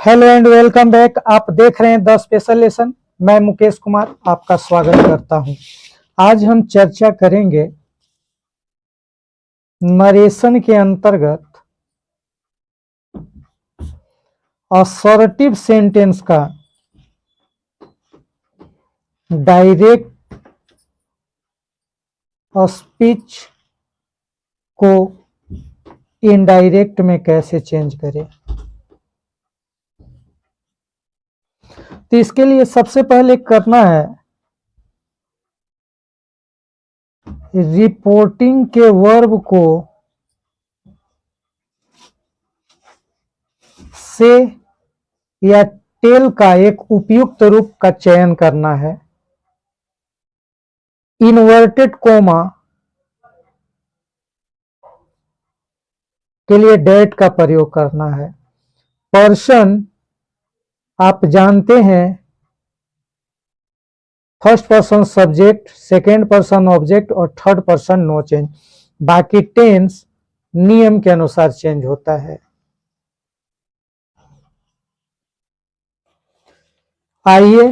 Hello and welcome back. आप देख रहे हैं द स्पेशल लेसन। मैं मुकेश कुमार आपका स्वागत करता हूं। आज हम चर्चा करेंगे नरेशन के अंतर्गत असर्टिव सेंटेंस का डायरेक्ट स्पीच को इनडायरेक्ट में कैसे चेंज करें। तो इसके लिए सबसे पहले करना है रिपोर्टिंग के वर्ब को से या टेल का एक उपयुक्त रूप का चयन करना है। इन्वर्टेड कोमा के लिए डेट का प्रयोग करना है। पर्सन आप जानते हैं first person subject, second person object और थर्ड पर्सन नो चेंज। बाकी टेंस नियम के अनुसार चेंज होता है। आइए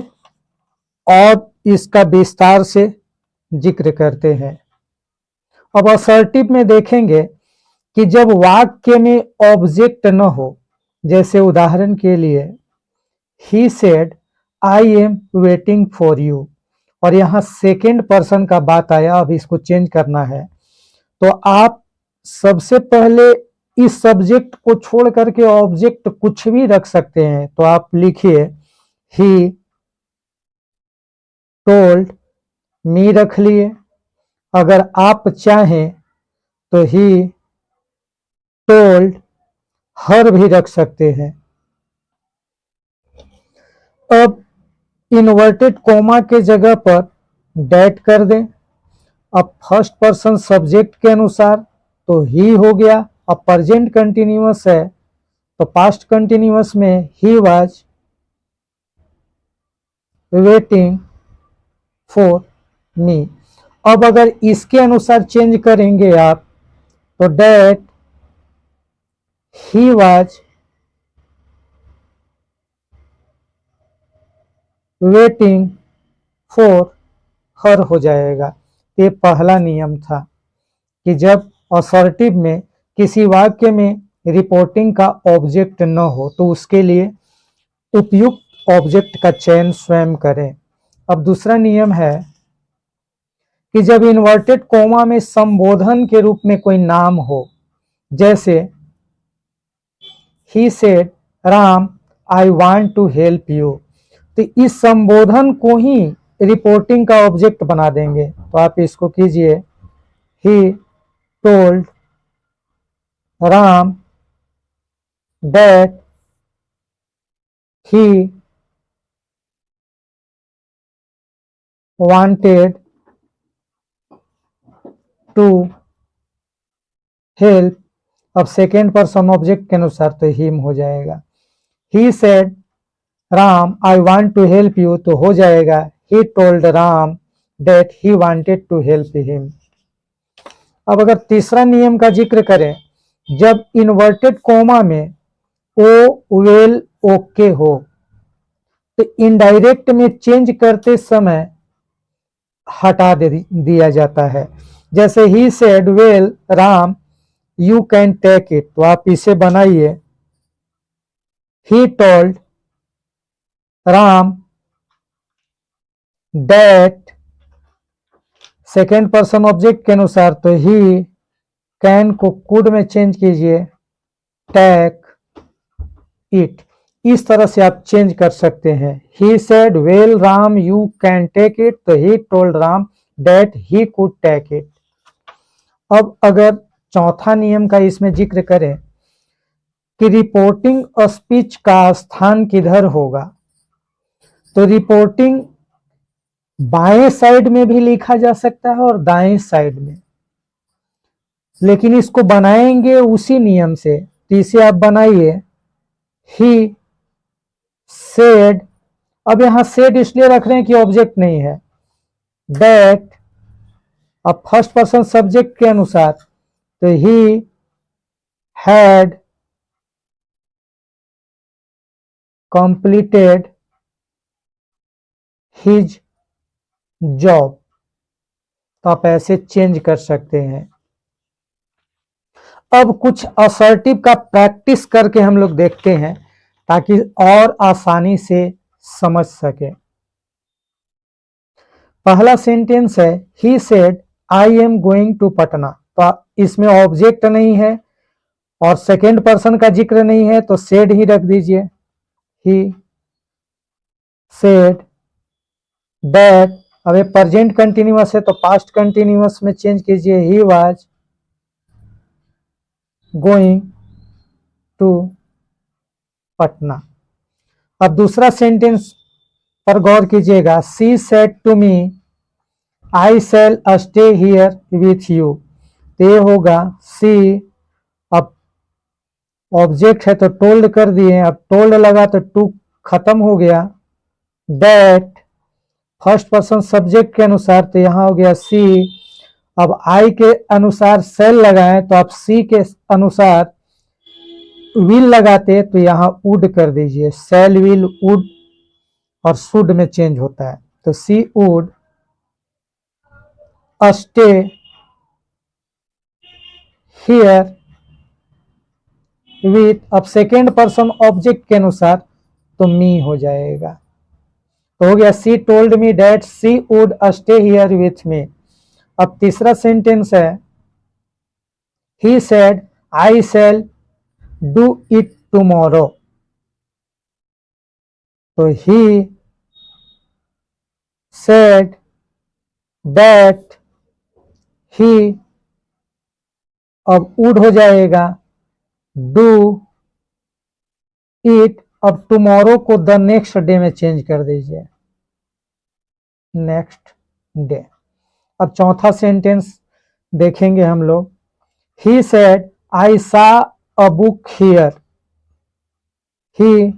और इसका विस्तार से जिक्र करते हैं। अब असर्टिव में देखेंगे कि जब वाक्य में ऑब्जेक्ट न हो, जैसे उदाहरण के लिए ही said I am waiting for you, और यहां सेकेंड पर्सन का बात आया, अब इसको चेंज करना है। तो आप सबसे पहले इस सब्जेक्ट को छोड़ करके ऑब्जेक्ट कुछ भी रख सकते हैं। तो आप लिखिए ही टोल्ड मी रख लिए। अगर आप चाहें तो ही टोल्ड हर भी रख सकते हैं। अब इन्वर्टेड कोमा के जगह पर डेट कर दें। अब फर्स्ट पर्सन सब्जेक्ट के अनुसार तो ही हो गया। अब प्रेजेंट कंटिन्यूअस है तो पास्ट कंटिन्यूअस में he was waiting for me. अब अगर इसके अनुसार चेंज करेंगे आप तो that he was waiting for her हो जाएगा। ये पहला नियम था कि जब असर्टिव में किसी वाक्य में रिपोर्टिंग का ऑब्जेक्ट न हो तो उसके लिए उपयुक्त ऑब्जेक्ट का चयन स्वयं करें। अब दूसरा नियम है कि जब इन्वर्टेड कोमा में संबोधन के रूप में कोई नाम हो, जैसे he said Ram I want to help you, तो इस संबोधन को ही रिपोर्टिंग का ऑब्जेक्ट बना देंगे। तो आप इसको कीजिए he told Ram that he wanted to help. अब सेकेंड पर्सन ऑब्जेक्ट के अनुसार तो हिम हो जाएगा। He said Ram I want to help you तो हो जाएगा he told Ram that he wanted to help him. अब अगर तीसरा नियम का जिक्र करें, जब इन्वर्टेड कोमा में ओ वेल ओके हो तो इनडायरेक्ट में चेंज करते समय हटा दिया जाता है। जैसे he said well Ram you can take it, तो आप इसे बनाइए he told Ram that, second person object के अनुसार तो ही कैन को कुड में चेंज कीजिए टेक इट। इस तरह से आप चेंज कर सकते हैं। He said well Ram you can take it तो he told Ram that he could take it. अब अगर चौथा नियम का इसमें जिक्र करें कि रिपोर्टिंग स्पीच का स्थान किधर होगा, तो रिपोर्टिंग बाएं साइड में भी लिखा जा सकता है और दाएं साइड में, लेकिन इसको बनाएंगे उसी नियम से। तो इसे आप बनाइए ही सेड। अब यहां सेड इसलिए रख रहे हैं कि ऑब्जेक्ट नहीं है। दैट अब फर्स्ट पर्सन सब्जेक्ट के अनुसार तो he had completed his job। तो आप ऐसे चेंज कर सकते हैं। अब कुछ असर्टिव का प्रैक्टिस करके हम लोग देखते हैं ताकि और आसानी से समझ सके। पहला सेंटेंस है he said I am going to Patna. तो इसमें ऑब्जेक्ट नहीं है और सेकेंड पर्सन का जिक्र नहीं है, तो सेड ही रख दीजिए। ही सेड दैट, अब ये प्रेजेंट कंटिन्यूअस है तो पास्ट कंटिन्यूअस में चेंज कीजिए। He was going to Patna. अब दूसरा सेंटेंस पर गौर कीजिएगा। She said to me I shall stay here with you. तो ये होगा सी, अब ऑब्जेक्ट है तो टोल्ड कर दिए, अब टोल्ड लगा तो टू खत्म हो गया। दैट फर्स्ट पर्सन सब्जेक्ट के अनुसार तो यहां हो गया सी। अब आई के अनुसार सेल लगाएं तो आप सी के अनुसार विल लगाते तो यहां वुड कर दीजिए। सेल विल वुड और शुड में चेंज होता है। तो सी वुड स्टे हियर विथ, अब सेकेंड पर्सन ऑब्जेक्ट के अनुसार तो मी हो जाएगा। तो हो गया सी told me that C would stay here with me. अब तीसरा सेंटेंस है he said I shall do it tomorrow. तो ही सेड दैट ही, अब वुड हो जाएगा डू इट, अब टुमारो को द नेक्स्ट डे में चेंज कर दीजिए, नेक्स्ट डे। अब चौथा सेंटेंस देखेंगे हम लोग। ही सेड आई सा a book here. He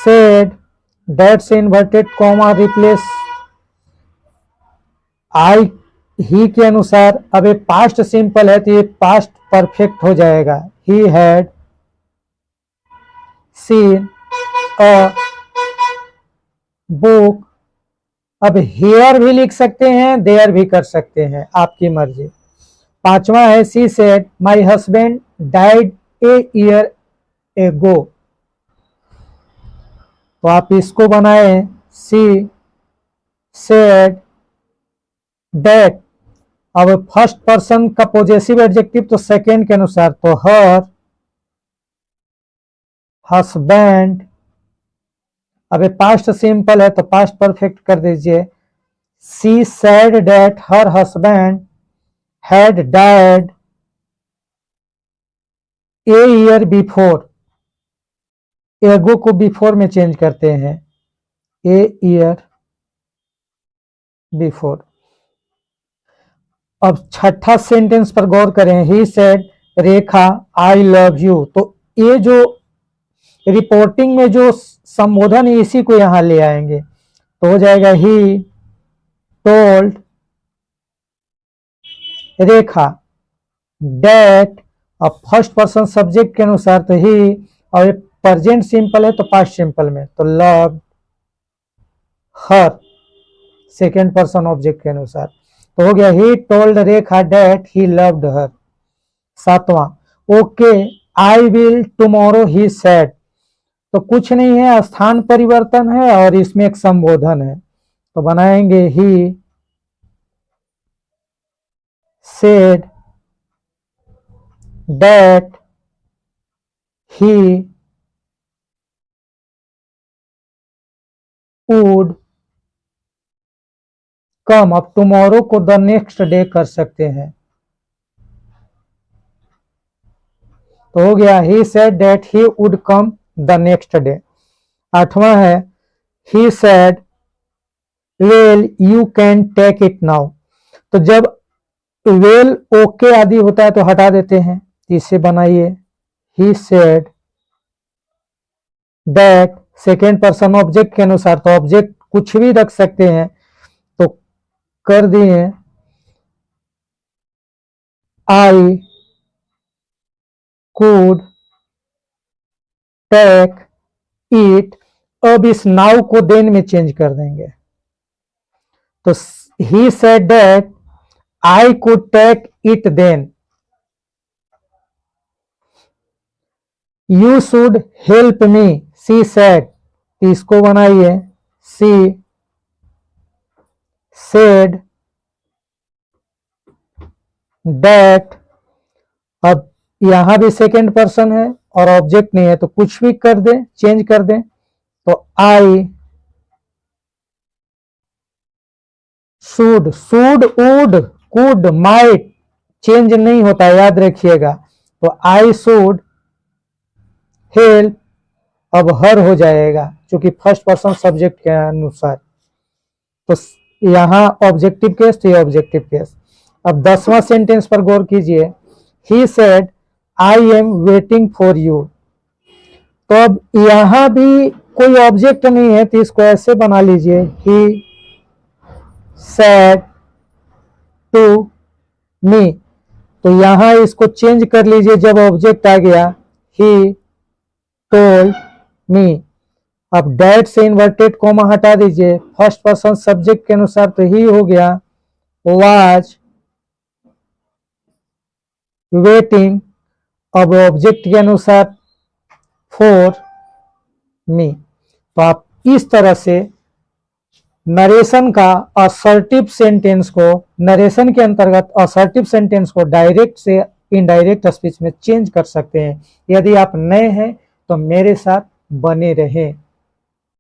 said that से इन्वर्टेड कॉमा रिप्लेस आई ही के अनुसार। अब ये पास्ट सिंपल है तो ये पास्ट परफेक्ट हो जाएगा। He had seen a book. अब हियर भी लिख सकते हैं, देयर भी कर सकते हैं, आपकी मर्जी। पांचवा है she said my husband died a year ago. तो आप इसको बनाए सी सेड दैट, अब फर्स्ट पर्सन का पॉजेसिव एडजेक्टिव तो सेकेंड के अनुसार, तो हर हस्बैंड, अब पास्ट सिंपल है तो पास्ट परफेक्ट कर दीजिए। She said that her husband had died a year before. एगो को बिफोर में चेंज करते हैं, ए ईयर बिफोर। अब छठा सेंटेंस पर गौर करें। He said Rekha I love you. तो ये जो रिपोर्टिंग में जो संबोधन है इसी को यहां ले आएंगे तो हो जाएगा ही टोल्ड रेखा दैट, अब फर्स्ट पर्सन सब्जेक्ट के अनुसार तो ही, और प्रेजेंट सिंपल है तो पास्ट सिंपल में तो love her, second person object के अनुसार तो हो गया he told Rekha that he loved her. सातवां okay I will tomorrow he said. तो कुछ नहीं है, स्थान परिवर्तन है और इसमें एक संबोधन है तो बनाएंगे ही सेड दैट ही वुड कम। अब टुमारो को द नेक्स्ट डे कर सकते हैं तो हो गया he said that he would come the next day. आठवां है he said well you can take it now. तो जब वेल ओके आदि होता है तो हटा देते हैं, इसे बनाइए ही said that, second person object के अनुसार तो ऑब्जेक्ट कुछ भी रख सकते हैं तो कर दिए आई कुड टेक इट, अब इस नाउ को देन में चेंज कर देंगे। तो he said that I could take it then, you should help me, she said, इसको बनाइए, सी सेड दैट। अब यहां भी सेकेंड पर्सन है और ऑब्जेक्ट नहीं है, तो कुछ भी कर दे, चेंज कर दे। तो I should, should, would, could, might change नहीं होता, याद रखिएगा। तो आई शुड हेल्प, अब हर हो जाएगा क्योंकि फर्स्ट पर्सन सब्जेक्ट के अनुसार। तो यहां ऑब्जेक्टिव केस, तो ये ऑब्जेक्टिव केस। अब 10वां सेंटेंस पर गौर कीजिए, ही said I am waiting for you. तो अब यहां भी कोई ऑब्जेक्ट नहीं है, तो इसको ऐसे बना लीजिए, ही सेड टू मी। तो यहां इसको चेंज कर लीजिए, जब ऑब्जेक्ट आ गया, ही टोल्ड मी। अब डैट से इन्वर्टेड कॉमा हटा दीजिए, फर्स्ट पर्सन सब्जेक्ट के अनुसार, तो ही हो गया वाज वेटिंग, अब ऑब्जेक्ट के अनुसार फॉर मी। तो आप इस तरह से नरेशन का असर्टिव सेंटेंस को, नरेशन के अंतर्गत असर्टिव सेंटेंस को डायरेक्ट से इनडायरेक्ट स्पीच में चेंज कर सकते हैं। यदि आप नए हैं तो मेरे साथ बने रहें।